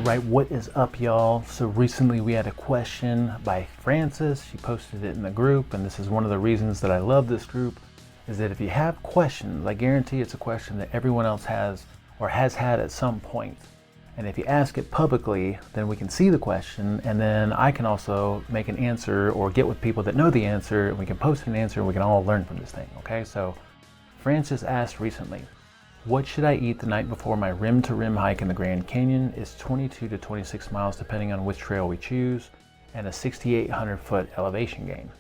Alright, what is up, y'all? So recently we had a question by Frances. She posted it in the group, and this is one of the reasons that I love this group, is that if you have questions, I guarantee it's a question that everyone else has or has had at some point. And if you ask it publicly, then we can see the question, and then I can also make an answer or get with people that know the answer, and we can post an answer and we can all learn from this thing, okay? So Frances asked recently, what should I eat the night before my rim-to-rim hike in the Grand Canyon? Is 22 to 26 miles depending on which trail we choose, and a 6,800 foot elevation gain.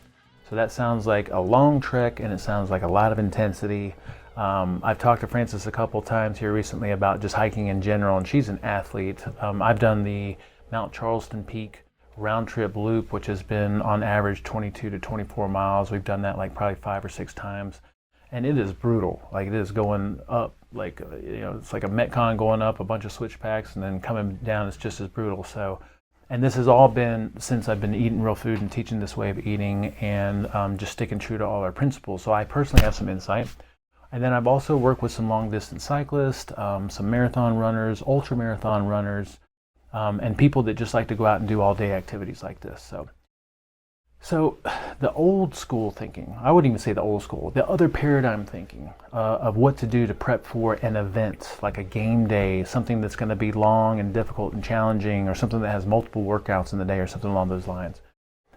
So that sounds like a long trek, and it sounds like a lot of intensity. I've talked to Frances a couple times here recently about just hiking in general, and she's an athlete. I've done the Mount Charleston Peak round trip loop, which has been on average 22 to 24 miles. We've done that like probably 5 or 6 times. And it is brutal. Like, it is going up, like, it's like a Metcon going up, a bunch of switchbacks, and then coming down, it's just as brutal. So, and this has all been since I've been eating real food and teaching this way of eating, and just sticking true to all our principles. So I personally have some insight. And then I've also worked with some long distance cyclists, some marathon runners, ultra marathon runners, and people that just like to go out and do all day activities like this. So the old school thinking, I wouldn't even say the old school, the other paradigm thinking of what to do to prep for an event, like a game day, something that's going to be long and difficult and challenging, or something that has multiple workouts in the day, or something along those lines.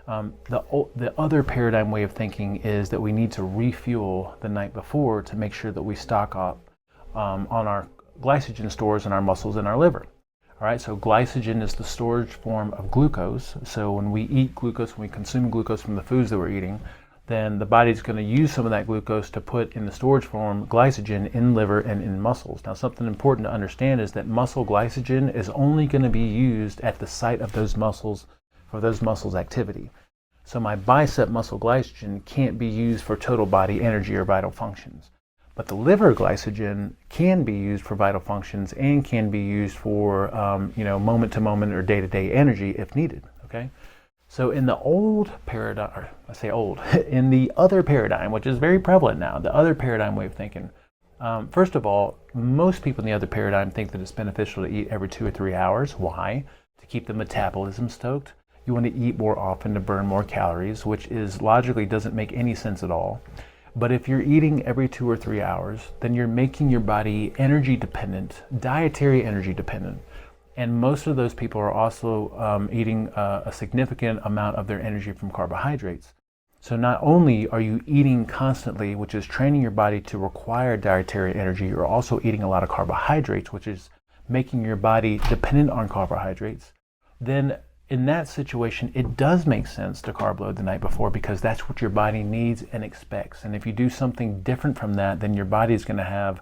The other paradigm way of thinking is that we need to refuel the night before to make sure that we stock up on our glycogen stores in our muscles and our liver. All right, so glycogen is the storage form of glucose. So when we eat glucose, when we consume glucose from the foods that we're eating, then the body's going to use some of that glucose to put in the storage form glycogen in liver and in muscles. Now, something important to understand is that muscle glycogen is only going to be used at the site of those muscles for those muscles' activity. So my bicep muscle glycogen can't be used for total body energy or vital functions. But the liver glycogen can be used for vital functions and can be used for moment-to-moment or day-to-day energy if needed. Okay, so in the old paradigm, or I say old, in the other paradigm, which is very prevalent now, the other paradigm way of thinking. First of all, most people in the other paradigm think that it's beneficial to eat every 2 or 3 hours. Why? To keep the metabolism stoked. You want to eat more often to burn more calories, which is logically doesn't make any sense at all. But if you're eating every 2 or 3 hours, then you're making your body energy dependent, dietary energy dependent. And most of those people are also eating a significant amount of their energy from carbohydrates. So not only are you eating constantly, which is training your body to require dietary energy, you're also eating a lot of carbohydrates, which is making your body dependent on carbohydrates. Then in that situation, it does make sense to carb load the night before, because that's what your body needs and expects. And if you do something different from that, then your body is going to have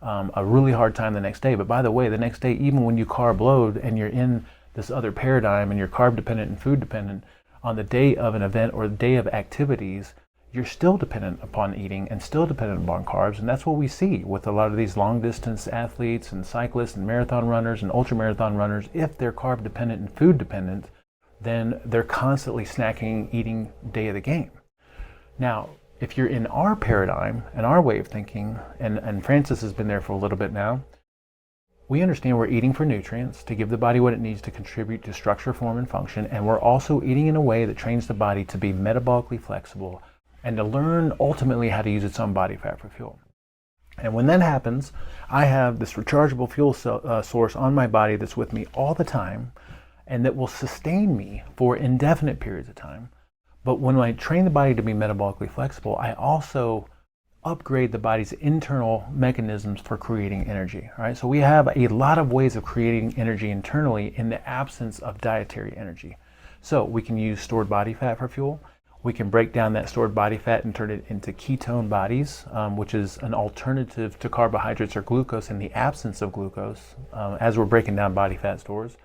a really hard time the next day. But by the way, the next day, even when you carb load and you're in this other paradigm and you're carb dependent and food dependent, on the day of an event or the day of activities, you're still dependent upon eating and still dependent upon carbs. And that's what we see with a lot of these long distance athletes and cyclists and marathon runners and ultra marathon runners. If they're carb dependent and food dependent, then they're constantly snacking, eating day of the game. Now, if you're in our paradigm and our way of thinking, and Frances has been there for a little bit now, we understand we're eating for nutrients to give the body what it needs to contribute to structure, form, and function. And we're also eating in a way that trains the body to be metabolically flexible and to learn ultimately how to use its own body fat for fuel. And when that happens, I have this rechargeable fuel source on my body that's with me all the time, and that will sustain me for indefinite periods of time. But when I train the body to be metabolically flexible, I also upgrade the body's internal mechanisms for creating energy. All right? So we have a lot of ways of creating energy internally in the absence of dietary energy. So we can use stored body fat for fuel. We can break down that stored body fat and turn it into ketone bodies, which is an alternative to carbohydrates or glucose in the absence of glucose, as we're breaking down body fat stores.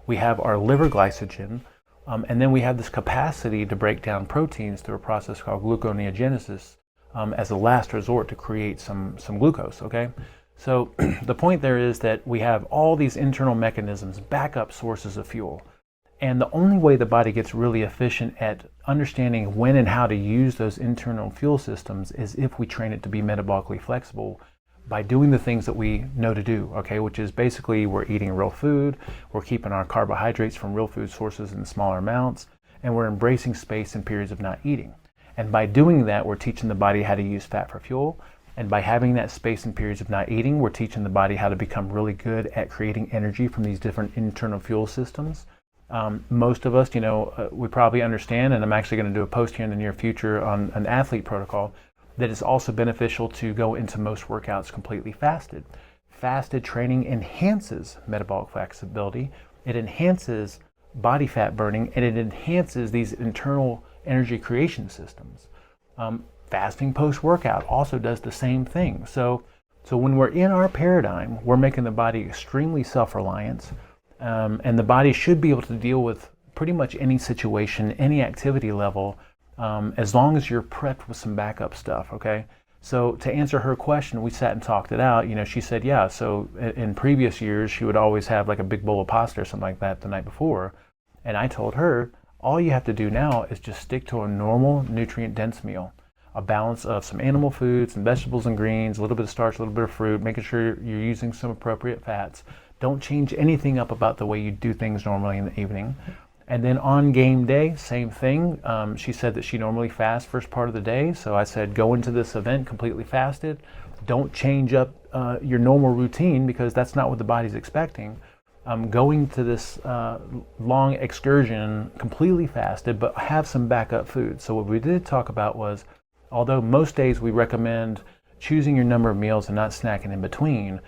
We have our liver glycogen, and then we have this capacity to break down proteins through a process called gluconeogenesis as a last resort to create some glucose, okay? So the point there is that we have all these internal mechanisms, backup sources of fuel. And the only way the body gets really efficient at understanding when and how to use those internal fuel systems is if we train it to be metabolically flexible by doing the things that we know to do, okay, which is basically we're eating real food, we're keeping our carbohydrates from real food sources in smaller amounts, and we're embracing space in periods of not eating. And by doing that, we're teaching the body how to use fat for fuel. And by having that space in periods of not eating, we're teaching the body how to become really good at creating energy from these different internal fuel systems. Most of us, we probably understand, and I'm actually going to do a post here in the near future on an athlete protocol, that it's also beneficial to go into most workouts completely fasted. Fasted training enhances metabolic flexibility, it enhances body fat burning, and it enhances these internal energy creation systems. Fasting post-workout also does the same thing. So when we're in our paradigm, we're making the body extremely self-reliant, and the body should be able to deal with pretty much any situation, any activity level, as long as you're prepped with some backup stuff, okay? So to answer her question, we sat and talked it out. She said, yeah, so in previous years, she would always have like a big bowl of pasta or something like that the night before. And I told her, all you have to do now is just stick to a normal nutrient-dense meal, a balance of some animal foods, some vegetables and greens, a little bit of starch, a little bit of fruit, making sure you're using some appropriate fats. Don't change anything up about the way you do things normally in the evening. And then on game day, same thing. She said that she normally fasts first part of the day. So I said, go into this event completely fasted. Don't change up your normal routine, because that's not what the body's expecting. Going to this long excursion completely fasted, but have some backup food. So what we did talk about was, although most days we recommend choosing your number of meals and not snacking in between,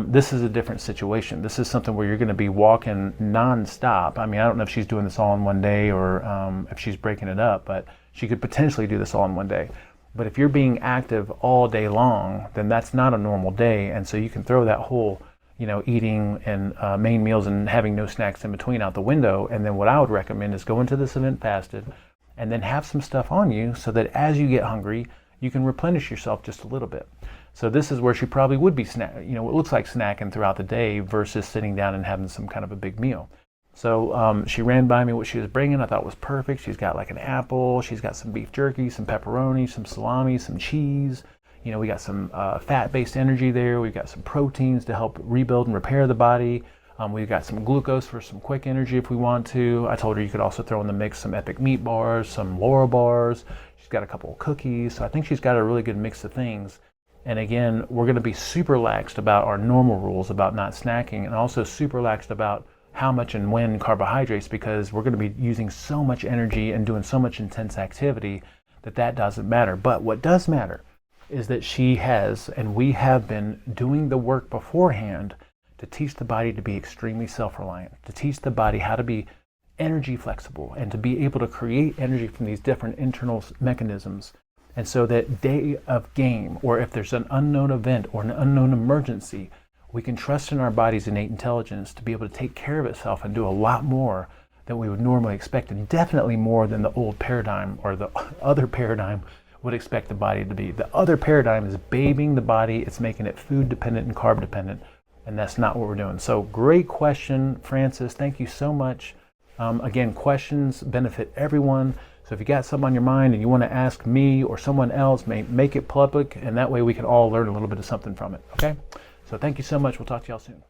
this is a different situation. This is something where you're going to be walking non-stop. I mean, I don't know if she's doing this all in one day or if she's breaking it up, but she could potentially do this all in one day. But if you're being active all day long, then that's not a normal day. And so you can throw that whole, eating and main meals and having no snacks in between out the window. And then what I would recommend is go into this event fasted and then have some stuff on you so that as you get hungry, you can replenish yourself just a little bit. So this is where she probably would be it looks like snacking throughout the day versus sitting down and having some kind of a big meal. So she ran by me what she was bringing. I thought it was perfect. She's got like an apple, she's got some beef jerky, some pepperoni, some salami, some cheese. We got some fat-based energy there. We've got some proteins to help rebuild and repair the body. We've got some glucose for some quick energy if we want to. I told her you could also throw in the mix some Epic meat bars, some Laura bars. She's got a couple of cookies. So I think she's got a really good mix of things. And again, we're going to be super laxed about our normal rules about not snacking, and also super laxed about how much and when carbohydrates, because we're going to be using so much energy and doing so much intense activity that doesn't matter. But what does matter is that she has, and we have been doing the work beforehand to teach the body to be extremely self-reliant, to teach the body how to be energy flexible and to be able to create energy from these different internal mechanisms. And so that day of game, or if there's an unknown event or an unknown emergency, we can trust in our body's innate intelligence to be able to take care of itself and do a lot more than we would normally expect, and definitely more than the old paradigm or the other paradigm would expect the body to be. The other paradigm is babying the body. It's making it food dependent and carb dependent, and that's not what we're doing. So great question, Francis. Thank you so much. Again, questions benefit everyone. So if you got something on your mind and you want to ask me or someone else, make it public, and that way we can all learn a little bit of something from it, okay? So thank you so much. We'll talk to y'all soon.